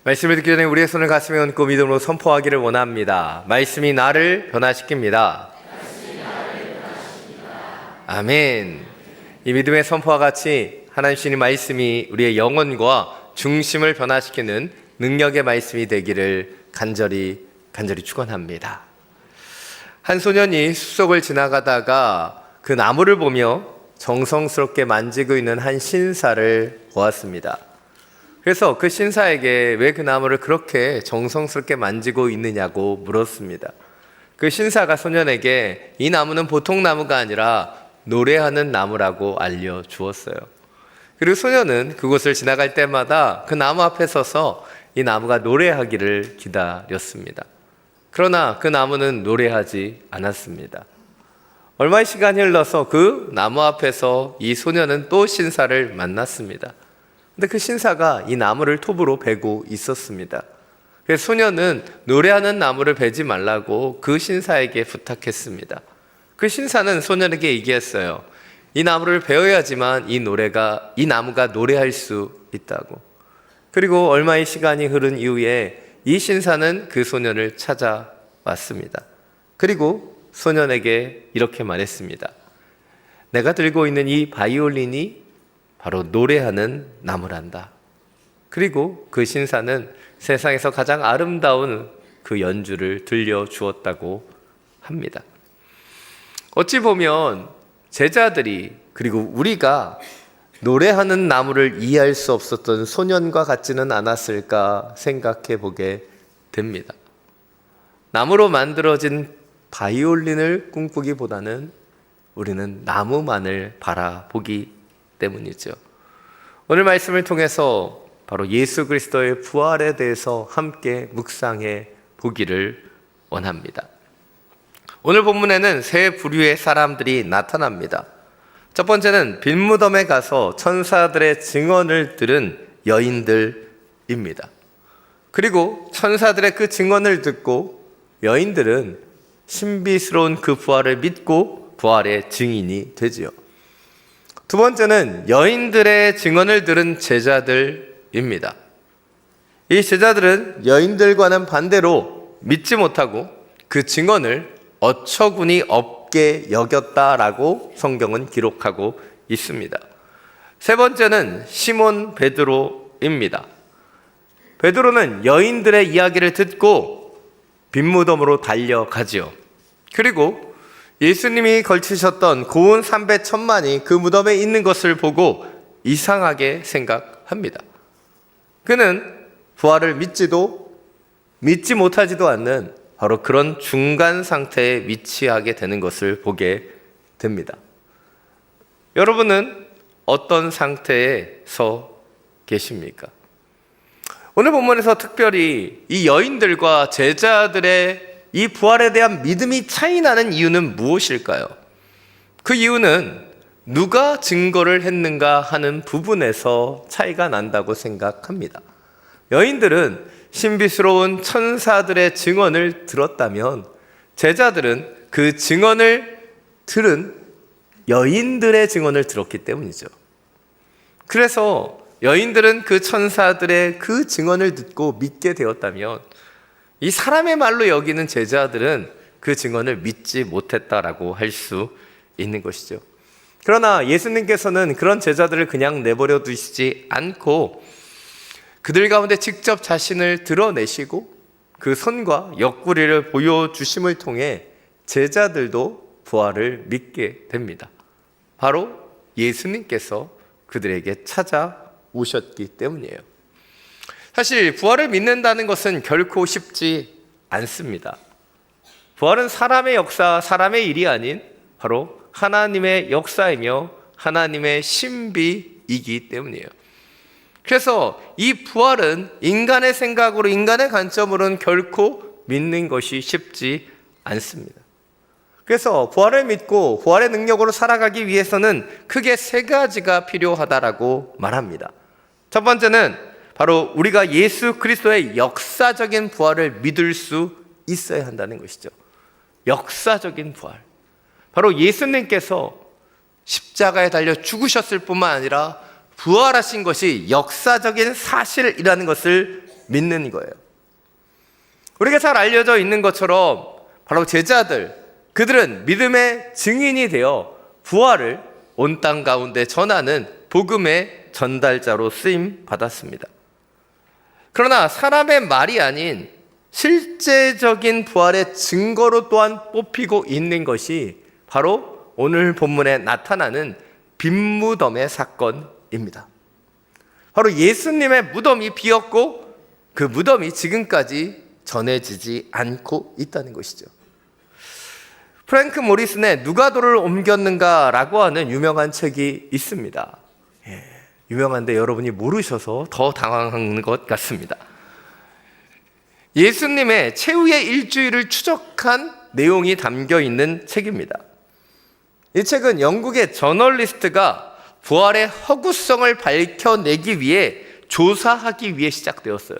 말씀을 듣기 전에 우리의 손을 가슴에 얹고 믿음으로 선포하기를 원합니다. 말씀이 나를 변화시킵니다. 아멘. 이 믿음의 선포와 같이 하나님 주시는 말씀이 우리의 영혼과 중심을 변화시키는 능력의 말씀이 되기를 간절히 축원합니다. 한 소년이 숲속을 지나가다가 그 나무를 보며 정성스럽게 만지고 있는 한 신사를 보았습니다. 그래서 그 신사에게 왜 그 나무를 그렇게 정성스럽게 만지고 있느냐고 물었습니다. 그 신사가 소년에게 이 나무는 보통 나무가 아니라 노래하는 나무라고 알려주었어요. 그리고 소년은 그곳을 지나갈 때마다 그 나무 앞에 서서 이 나무가 노래하기를 기다렸습니다. 그러나 그 나무는 노래하지 않았습니다. 얼마의 시간이 흘러서 그 나무 앞에서 이 소년은 또 신사를 만났습니다. 근데 그 신사가 이 나무를 톱으로 베고 있었습니다. 그래서 소년은 노래하는 나무를 베지 말라고 그 신사에게 부탁했습니다. 그 신사는 소년에게 얘기했어요. 이 나무를 베어야지만 이 나무가 노래할 수 있다고. 그리고 얼마의 시간이 흐른 이후에 이 신사는 그 소년을 찾아왔습니다. 그리고 소년에게 이렇게 말했습니다. 내가 들고 있는 이 바이올린이 바로 노래하는 나무란다. 그리고 그 신사는 세상에서 가장 아름다운 그 연주를 들려주었다고 합니다. 어찌 보면 제자들이 그리고 우리가 노래하는 나무를 이해할 수 없었던 소년과 같지는 않았을까 생각해 보게 됩니다. 나무로 만들어진 바이올린을 꿈꾸기보다는 우리는 나무만을 바라보기 때문이죠. 오늘 말씀을 통해서 바로 예수 그리스도의 부활에 대해서 함께 묵상해 보기를 원합니다. 오늘 본문에는 세 부류의 사람들이 나타납니다. 첫 번째는 빈무덤에 가서 천사들의 증언을 들은 여인들입니다. 그리고 천사들의 그 증언을 듣고 여인들은 신비스러운 그 부활을 믿고 부활의 증인이 되지요. 두 번째는 여인들의 증언을 들은 제자들입니다. 이 제자들은 여인들과는 반대로 믿지 못하고 그 증언을 어처구니 없게 여겼다라고 성경은 기록하고 있습니다. 세 번째는 시몬 베드로입니다. 베드로는 여인들의 이야기를 듣고 빈무덤으로 달려가지요. 그리고 예수님이 걸치셨던 고운 삼배 천만이 그 무덤에 있는 것을 보고 이상하게 생각합니다. 그는 부활을 믿지 못하지도 않는 바로 그런 중간 상태에 위치하게 되는 것을 보게 됩니다. 여러분은 어떤 상태에서 계십니까? 오늘 본문에서 특별히 이 여인들과 제자들의 이 부활에 대한 믿음이 차이 나는 이유는 무엇일까요? 그 이유는 누가 증거를 했는가 하는 부분에서 차이가 난다고 생각합니다. 여인들은 신비스러운 천사들의 증언을 들었다면 제자들은 그 증언을 들은 여인들의 증언을 들었기 때문이죠. 그래서 여인들은 그 천사들의 그 증언을 듣고 믿게 되었다면 이 사람의 말로 여기는 제자들은 그 증언을 믿지 못했다라고 할 수 있는 것이죠. 그러나 예수님께서는 그런 제자들을 그냥 내버려 두시지 않고 그들 가운데 직접 자신을 드러내시고 그 손과 옆구리를 보여주심을 통해 제자들도 부활을 믿게 됩니다. 바로 예수님께서 그들에게 찾아오셨기 때문이에요. 사실 부활을 믿는다는 것은 결코 쉽지 않습니다. 부활은 사람의 역사, 사람의 일이 아닌 바로 하나님의 역사이며 하나님의 신비이기 때문이에요. 그래서 이 부활은 인간의 생각으로, 인간의 관점으로는 결코 믿는 것이 쉽지 않습니다. 그래서 부활을 믿고 부활의 능력으로 살아가기 위해서는 크게 세 가지가 필요하다라고 말합니다. 첫 번째는 바로 우리가 예수 그리스도의 역사적인 부활을 믿을 수 있어야 한다는 것이죠. 역사적인 부활. 바로 예수님께서 십자가에 달려 죽으셨을 뿐만 아니라 부활하신 것이 역사적인 사실이라는 것을 믿는 거예요. 우리가 잘 알려져 있는 것처럼 바로 제자들, 그들은 믿음의 증인이 되어 부활을 온 땅 가운데 전하는 복음의 전달자로 쓰임 받았습니다. 그러나 사람의 말이 아닌 실제적인 부활의 증거로 또한 뽑히고 있는 것이 바로 오늘 본문에 나타나는 빈무덤의 사건입니다. 바로 예수님의 무덤이 비었고 그 무덤이 지금까지 전해지지 않고 있다는 것이죠. 프랭크 모리슨의 누가 돌을 옮겼는가라고 하는 유명한 책이 있습니다. 유명한데 여러분이 모르셔서 더 당황한 것 같습니다. 예수님의 최후의 일주일을 추적한 내용이 담겨 있는 책입니다. 이 책은 영국의 저널리스트가 부활의 허구성을 밝혀내기 위해 조사하기 위해 시작되었어요.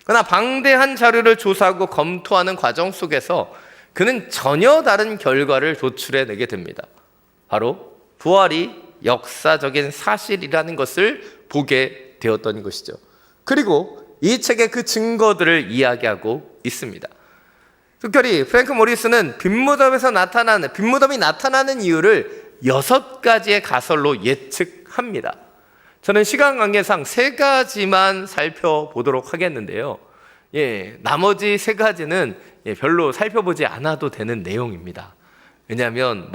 그러나 방대한 자료를 조사하고 검토하는 과정 속에서 그는 전혀 다른 결과를 도출해내게 됩니다. 바로 부활이 역사적인 사실이라는 것을 보게 되었던 것이죠. 그리고 이 책에 그 증거들을 이야기하고 있습니다. 특별히 프랭크 모리슨은 빈무덤이 나타나는 이유를 6가지의 가설로 예측합니다. 저는 시간 관계상 3가지만 살펴보도록 하겠는데요. 나머지 3가지는 별로 살펴보지 않아도 되는 내용입니다. 왜냐하면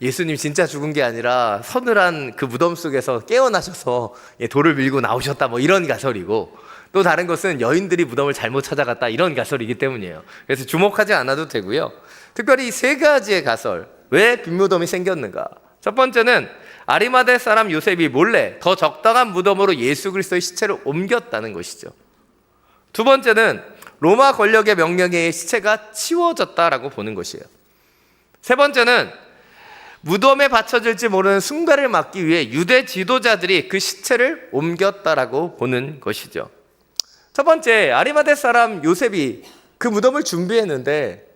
예수님 진짜 죽은 게 아니라 서늘한 그 무덤 속에서 깨어나셔서 돌을 밀고 나오셨다 이런 가설이고, 또 다른 것은 여인들이 무덤을 잘못 찾아갔다 이런 가설이기 때문이에요. 그래서 주목하지 않아도 되고요. 특별히 이 3가지의 가설, 왜 빈무덤이 생겼는가? 첫 번째는 아리마대 사람 요셉이 몰래 더 적당한 무덤으로 예수 그리스도의 시체를 옮겼다는 것이죠. 두 번째는 로마 권력의 명령에 의해 시체가 치워졌다라고 보는 것이에요. 세 번째는 무덤에 받쳐질지 모르는 순간을 막기 위해 유대 지도자들이 그 시체를 옮겼다라고 보는 것이죠. 첫 번째, 아리마대 사람 요셉이 그 무덤을 준비했는데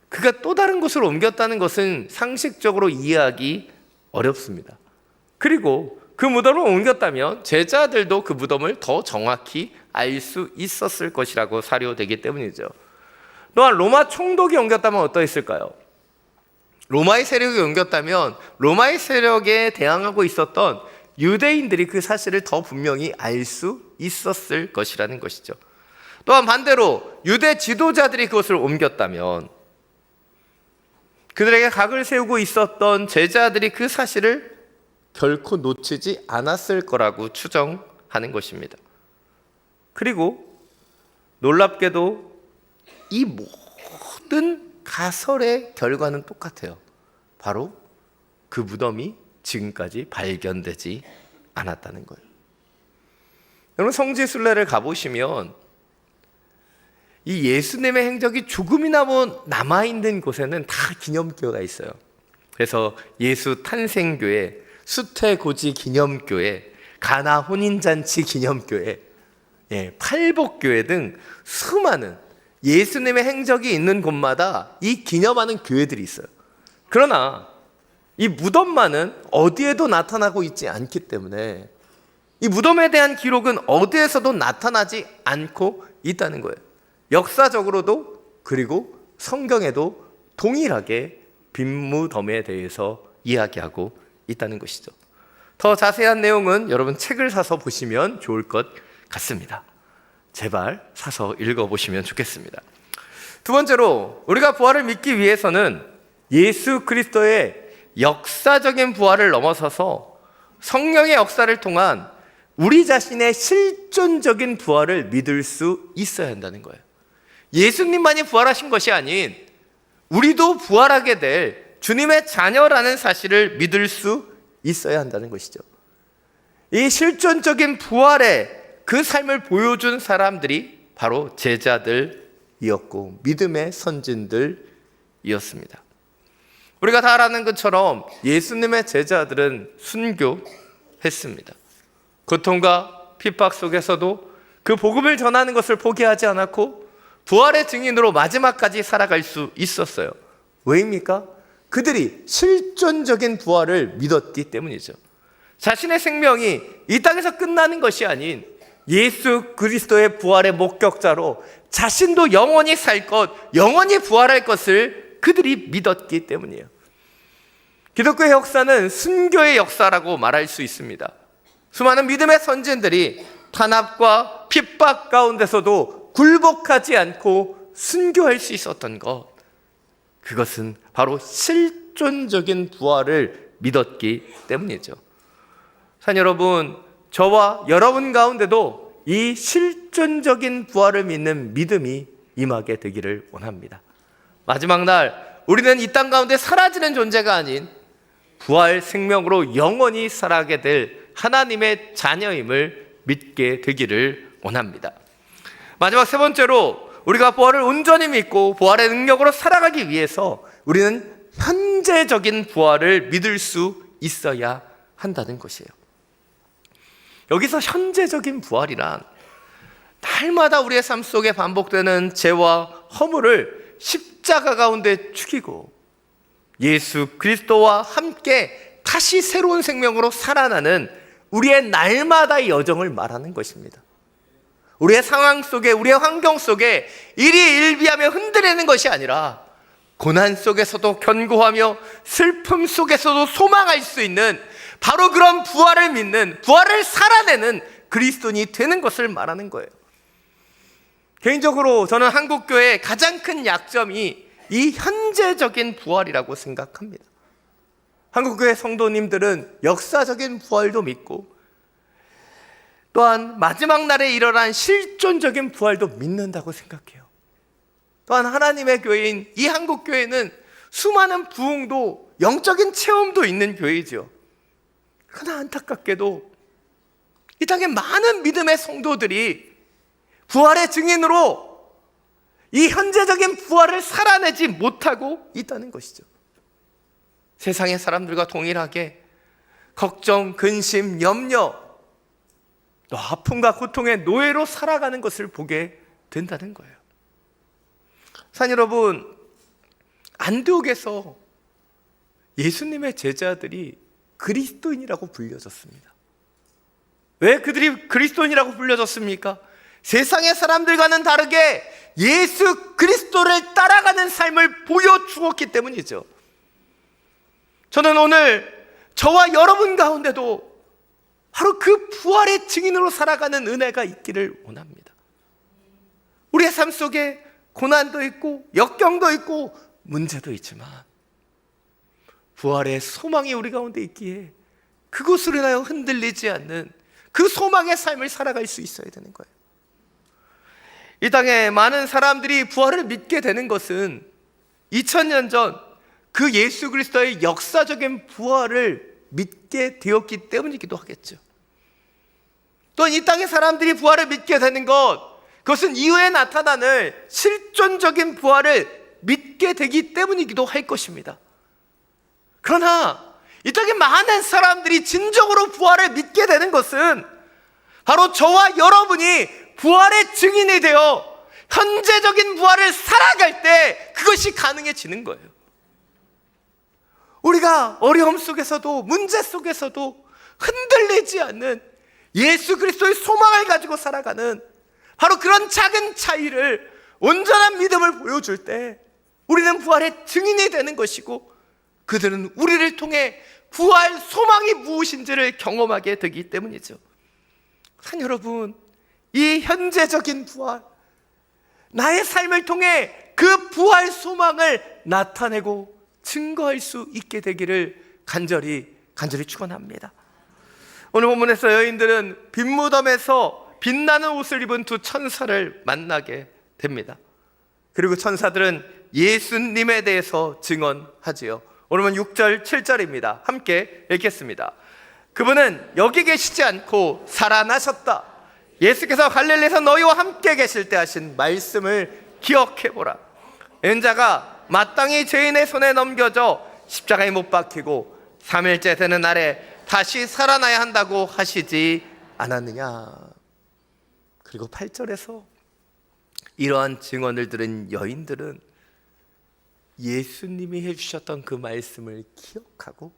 그가 또 다른 곳으로 옮겼다는 것은 상식적으로 이해하기 어렵습니다. 그리고 그 무덤을 옮겼다면 제자들도 그 무덤을 더 정확히 알 수 있었을 것이라고 사료되기 때문이죠. 또한 로마 총독이 옮겼다면 어떠했을까요? 로마의 세력이 옮겼다면 로마의 세력에 대항하고 있었던 유대인들이 그 사실을 더 분명히 알 수 있었을 것이라는 것이죠. 또한 반대로 유대 지도자들이 그것을 옮겼다면 그들에게 각을 세우고 있었던 제자들이 그 사실을 결코 놓치지 않았을 거라고 추정하는 것입니다. 그리고 놀랍게도 이 모든 가설의 결과는 똑같아요. 바로 그 무덤이 지금까지 발견되지 않았다는 거예요. 여러분, 성지순례를 가보시면 이 예수님의 행적이 조금이나 남아있는 곳에는 다 기념교회가 있어요. 그래서 예수 탄생교회, 수태고지 기념교회, 가나 혼인잔치 기념교회, 팔복교회 등 수많은 예수님의 행적이 있는 곳마다 이 기념하는 교회들이 있어요. 그러나 이 무덤만은 어디에도 나타나고 있지 않기 때문에 이 무덤에 대한 기록은 어디에서도 나타나지 않고 있다는 거예요. 역사적으로도 그리고 성경에도 동일하게 빈무덤에 대해서 이야기하고 있다는 것이죠. 더 자세한 내용은 여러분 책을 사서 보시면 좋을 것 같습니다. 제발 사서 읽어보시면 좋겠습니다. 두 번째로, 우리가 부활을 믿기 위해서는 예수 그리스도의 역사적인 부활을 넘어서서 성령의 역사를 통한 우리 자신의 실존적인 부활을 믿을 수 있어야 한다는 거예요. 예수님만이 부활하신 것이 아닌 우리도 부활하게 될 주님의 자녀라는 사실을 믿을 수 있어야 한다는 것이죠. 이 실존적인 부활의 그 삶을 보여준 사람들이 바로 제자들이었고 믿음의 선진들이었습니다. 우리가 다 아는 것처럼 예수님의 제자들은 순교했습니다. 고통과 핍박 속에서도 그 복음을 전하는 것을 포기하지 않았고 부활의 증인으로 마지막까지 살아갈 수 있었어요. 왜입니까? 그들이 실존적인 부활을 믿었기 때문이죠. 자신의 생명이 이 땅에서 끝나는 것이 아닌 예수 그리스도의 부활의 목격자로 자신도 영원히 살 것, 영원히 부활할 것을 그들이 믿었기 때문이에요. 기독교의 역사는 순교의 역사라고 말할 수 있습니다. 수많은 믿음의 선진들이 탄압과 핍박 가운데서도 굴복하지 않고 순교할 수 있었던 것, 그것은 바로 실존적인 부활을 믿었기 때문이죠. 산 여러분, 저와 여러분 가운데도 이 실존적인 부활을 믿는 믿음이 임하게 되기를 원합니다. 마지막 날 우리는 이 땅 가운데 사라지는 존재가 아닌 부활 생명으로 영원히 살아가게 될 하나님의 자녀임을 믿게 되기를 원합니다. 마지막 세 번째로, 우리가 부활을 온전히 믿고 부활의 능력으로 살아가기 위해서 우리는 현재적인 부활을 믿을 수 있어야 한다는 것이에요. 여기서 현재적인 부활이란 날마다 우리의 삶 속에 반복되는 죄와 허물을 십자가 가운데 죽이고 예수 그리스도와 함께 다시 새로운 생명으로 살아나는 우리의 날마다의 여정을 말하는 것입니다. 우리의 상황 속에, 우리의 환경 속에 일희일비하며 흔들리는 것이 아니라 고난 속에서도 견고하며 슬픔 속에서도 소망할 수 있는 바로 그런 부활을 믿는, 부활을 살아내는 그리스도인이 되는 것을 말하는 거예요. 개인적으로 저는 한국교회의 가장 큰 약점이 이 현재적인 부활이라고 생각합니다. 한국교회 성도님들은 역사적인 부활도 믿고 또한 마지막 날에 일어난 실존적인 부활도 믿는다고 생각해요. 또한 하나님의 교회인 이 한국교회는 수많은 부흥도 영적인 체험도 있는 교회이죠. 그러나 안타깝게도 이 땅에 많은 믿음의 성도들이 부활의 증인으로 이 현재적인 부활을 살아내지 못하고 있다는 것이죠. 세상의 사람들과 동일하게 걱정, 근심, 염려, 또 아픔과 고통의 노예로 살아가는 것을 보게 된다는 거예요. 산 여러분, 안디옥에서 예수님의 제자들이 그리스도인이라고 불려졌습니다. 왜 그들이 그리스도인이라고 불려졌습니까? 세상의 사람들과는 다르게 예수 그리스도를 따라가는 삶을 보여주었기 때문이죠. 저는 오늘 저와 여러분 가운데도 바로 그 부활의 증인으로 살아가는 은혜가 있기를 원합니다. 우리의 삶 속에 고난도 있고 역경도 있고 문제도 있지만 부활의 소망이 우리 가운데 있기에 그것으로 인하여 흔들리지 않는 그 소망의 삶을 살아갈 수 있어야 되는 거예요. 이 땅에 많은 사람들이 부활을 믿게 되는 것은 2000년 전 그 예수 그리스도의 역사적인 부활을 믿게 되었기 때문이기도 하겠죠. 또 이 땅의 사람들이 부활을 믿게 되는 것, 그것은 이후에 나타나는 실존적인 부활을 믿게 되기 때문이기도 할 것입니다. 그러나 이 땅에 많은 사람들이 진정으로 부활을 믿게 되는 것은 바로 저와 여러분이 부활의 증인이 되어 현재적인 부활을 살아갈 때 그것이 가능해지는 거예요. 우리가 어려움 속에서도 문제 속에서도 흔들리지 않는 예수 그리스도의 소망을 가지고 살아가는 바로 그런 작은 차이를, 온전한 믿음을 보여줄 때 우리는 부활의 증인이 되는 것이고 그들은 우리를 통해 부활 소망이 무엇인지를 경험하게 되기 때문이죠. 산 여러분, 이 현재적인 부활, 나의 삶을 통해 그 부활 소망을 나타내고 증거할 수 있게 되기를 간절히 축원합니다. 오늘 본문에서 여인들은 빈무덤에서 빛나는 옷을 입은 두 천사를 만나게 됩니다. 그리고 천사들은 예수님에 대해서 증언하지요. 오늘은 6절 7절입니다. 함께 읽겠습니다. 그분은 여기 계시지 않고 살아나셨다. 예수께서 갈릴리에서 너희와 함께 계실 때 하신 말씀을 기억해보라. 인자가 마땅히 죄인의 손에 넘겨져 십자가에 못 박히고 3일째 되는 날에 다시 살아나야 한다고 하시지 않았느냐. 그리고 8절에서 이러한 증언을 들은 여인들은 예수님이 해주셨던 그 말씀을 기억하고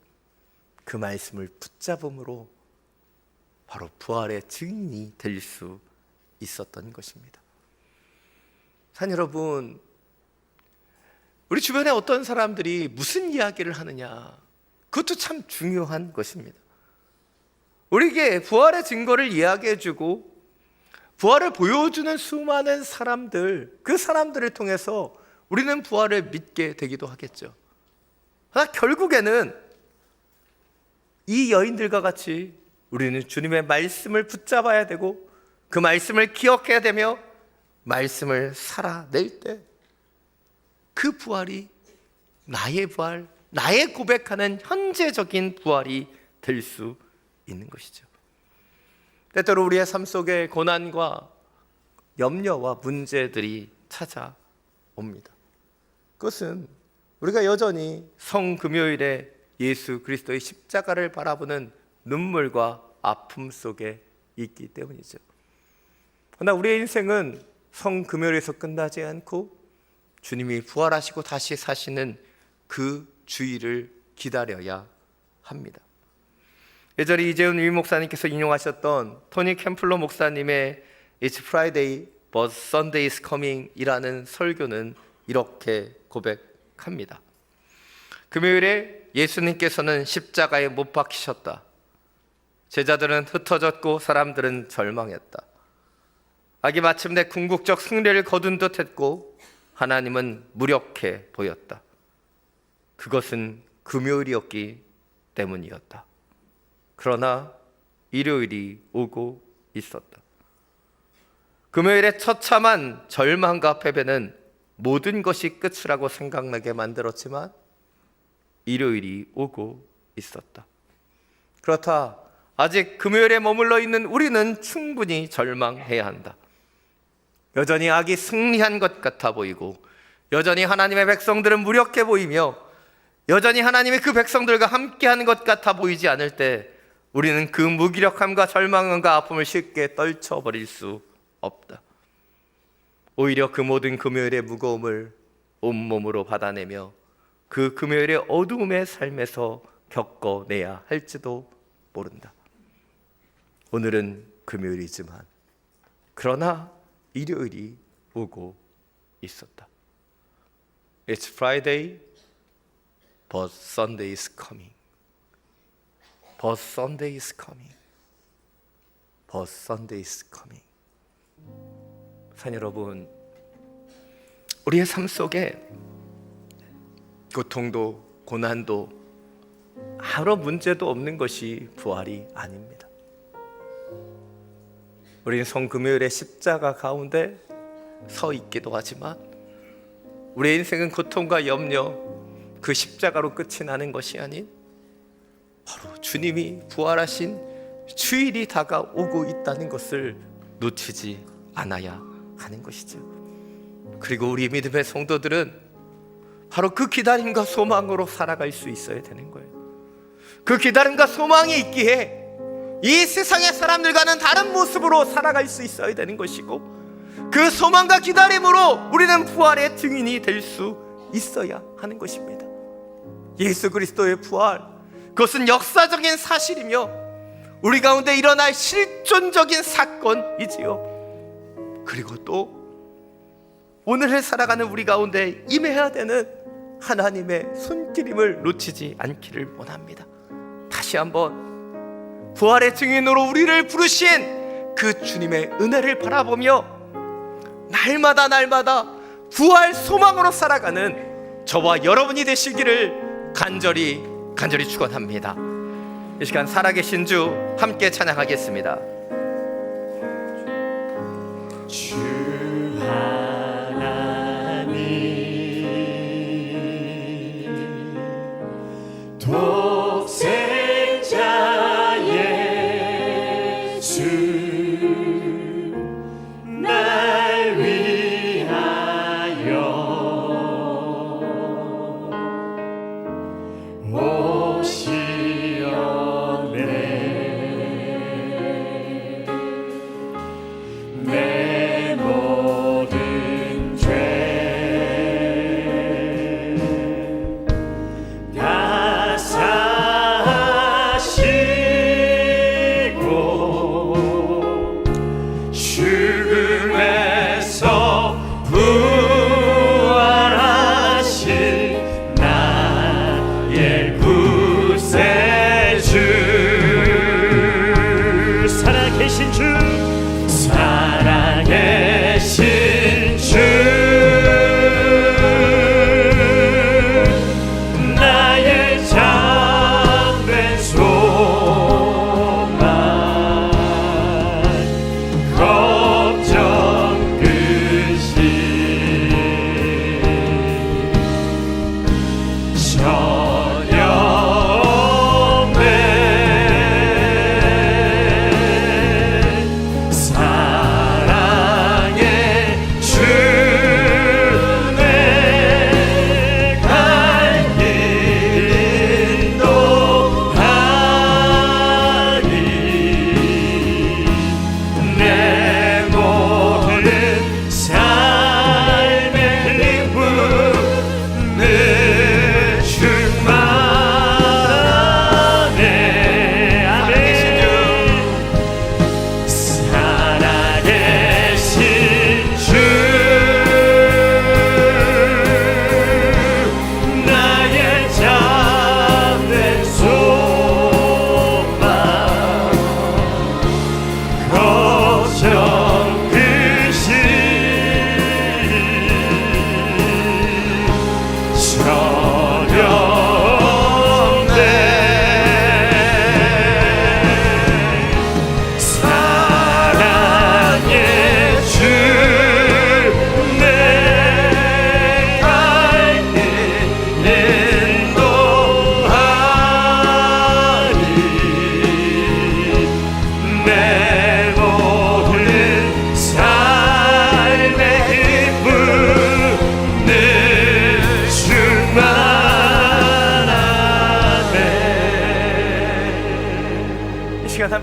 그 말씀을 붙잡음으로 바로 부활의 증인이 될 수 있었던 것입니다. 산 여러분, 우리 주변에 어떤 사람들이 무슨 이야기를 하느냐, 그것도 참 중요한 것입니다. 우리에게 부활의 증거를 이야기해주고 부활을 보여주는 수많은 사람들, 그 사람들을 통해서 우리는 부활을 믿게 되기도 하겠죠. 그러나 결국에는 이 여인들과 같이 우리는 주님의 말씀을 붙잡아야 되고 그 말씀을 기억해야 되며 말씀을 살아낼 때 그 부활이 나의 부활, 나의 고백하는 현재적인 부활이 될 수 있는 것이죠. 때때로 우리의 삶 속에 고난과 염려와 문제들이 찾아옵니다. 그것은 우리가 여전히 성금요일에 예수 그리스도의 십자가를 바라보는 눈물과 아픔 속에 있기 때문이죠. 그러나 우리의 인생은 성금요일에서 끝나지 않고 주님이 부활하시고 다시 사시는 그 주일을 기다려야 합니다. 예전에 이재훈 위목사님께서 인용하셨던 토니 캠플러 목사님의 It's Friday but Sunday is coming 이라는 설교는 이렇게 고백합니다. 금요일에 예수님께서는 십자가에 못 박히셨다. 제자들은 흩어졌고 사람들은 절망했다. 악이 마침내 궁극적 승리를 거둔 듯 했고 하나님은 무력해 보였다. 그것은 금요일이었기 때문이었다. 그러나 일요일이 오고 있었다. 금요일의 처참한 절망과 패배는 모든 것이 끝이라고 생각나게 만들었지만 일요일이 오고 있었다. 그렇다. 아직 금요일에 머물러 있는 우리는 충분히 절망해야 한다. 여전히 악이 승리한 것 같아 보이고 여전히 하나님의 백성들은 무력해 보이며 여전히 하나님의 그 백성들과 함께하는 것 같아 보이지 않을 때 우리는 그 무기력함과 절망과 아픔을 쉽게 떨쳐버릴 수 없다. 오히려 그 모든 금요일의 무거움을 온몸으로 받아내며 그 금요일의 어두움의 삶에서 겪어내야 할지도 모른다. 오늘은 금요일이지만 그러나 일요일이 오고 있었다. It's Friday, but Sunday is coming. But Sunday is coming. But Sunday is coming. 산 여러분, 우리의 삶 속에 고통도 고난도 아무런 문제도 없는 것이 부활이 아닙니다. 우리는 성금요일의 십자가 가운데 서 있기도 하지만 우리의 인생은 고통과 염려, 그 십자가로 끝이 나는 것이 아닌 바로 주님이 부활하신 주일이 다가오고 있다는 것을 놓치지 않아야 하는 것이죠. 그리고 우리 믿음의 성도들은 바로 그 기다림과 소망으로 살아갈 수 있어야 되는 거예요. 그 기다림과 소망이 있기에 이 세상의 사람들과는 다른 모습으로 살아갈 수 있어야 되는 것이고 그 소망과 기다림으로 우리는 부활의 증인이 될 수 있어야 하는 것입니다. 예수 그리스도의 부활, 그것은 역사적인 사실이며 우리 가운데 일어날 실존적인 사건이지요. 그리고 또 오늘을 살아가는 우리 가운데 임해야 되는 하나님의 손길임을 놓치지 않기를 원합니다. 다시 한번 부활의 증인으로 우리를 부르신 그 주님의 은혜를 바라보며 날마다 부활 소망으로 살아가는 저와 여러분이 되시기를 간절히 축원합니다. 이 시간 살아계신 주 함께 찬양하겠습니다. 주 하나님 독생자 예수 날 위하여 오시었네. 내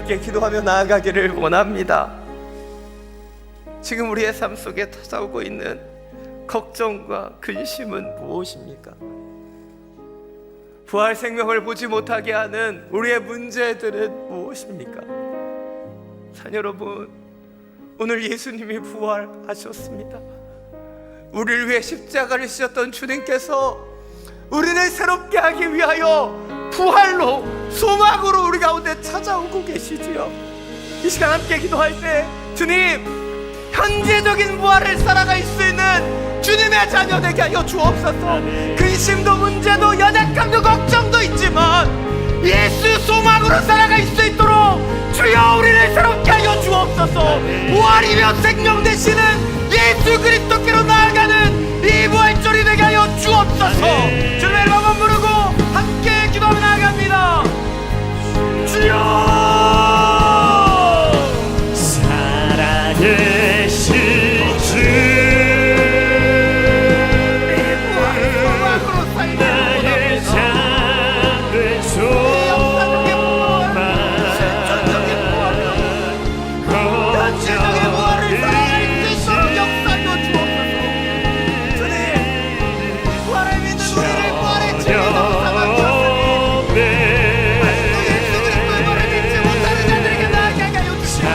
함께 기도하며 나아가기를 원합니다. 지금 우리의 삶 속에 찾아오고 있는 걱정과 근심은 무엇입니까? 부활 생명을 보지 못하게 하는 우리의 문제들은 무엇입니까? 자녀 여러분, 오늘 예수님이 부활하셨습니다. 우리를 위해 십자가를 지셨던 주님께서 우리를 새롭게 하기 위하여 부활로, 소망으로 우리 가운데 찾아오고 계시지요. 이 시간 함께 기도할 때 주님, 현재적인 부활을 살아갈 수 있는 주님의 자녀 되게 하여 주옵소서. 근심도 문제도 연약함도 걱정도 있지만 예수 소망으로 살아갈 수 있도록 주여 우리를 새롭게 하여 주옵소서. 부활이며 생명 되시는 예수 그리스도께로 나아가는 이 부활절이 되게 하여 주옵소서. 주님의 이름만 부르고 함께 기도하며 나아갑니다. 주여, 살아계신 주, 나의 잠든 소망, 현실적인 부활을 살아갈 수 있도록 역사하여 주옵소서. 주님, 부활을 믿는 우리를 부활의 증인으로 삼아주옵소서. 아직도 예수 그리스도의 부활을 믿지 못하는 자들에게 나아가게 하여 주시옵소서.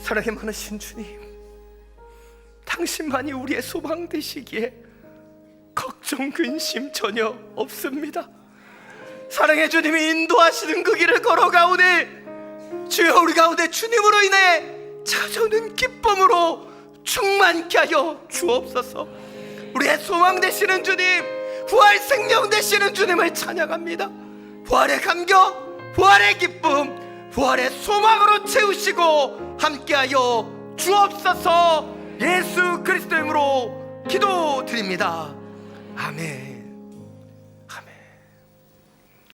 사랑이 많으신 주님, 당신만이 우리의 소망 되시기에 걱정 근심 전혀 없습니다. 사랑의 주님이 인도하시는 그 길을 걸어가오니 주여 우리 가운데 주님으로 인해 찾아오는 기쁨으로 충만케 하여 주옵소서. 우리의 소망 되시는 주님, 부활 생명 되시는 주님을 찬양합니다. 부활의 감격, 부활의 기쁨, 부활의 소망으로 채우시고 함께하여 주옵소서. 예수 그리스도 이름으로 기도드립니다. 아멘.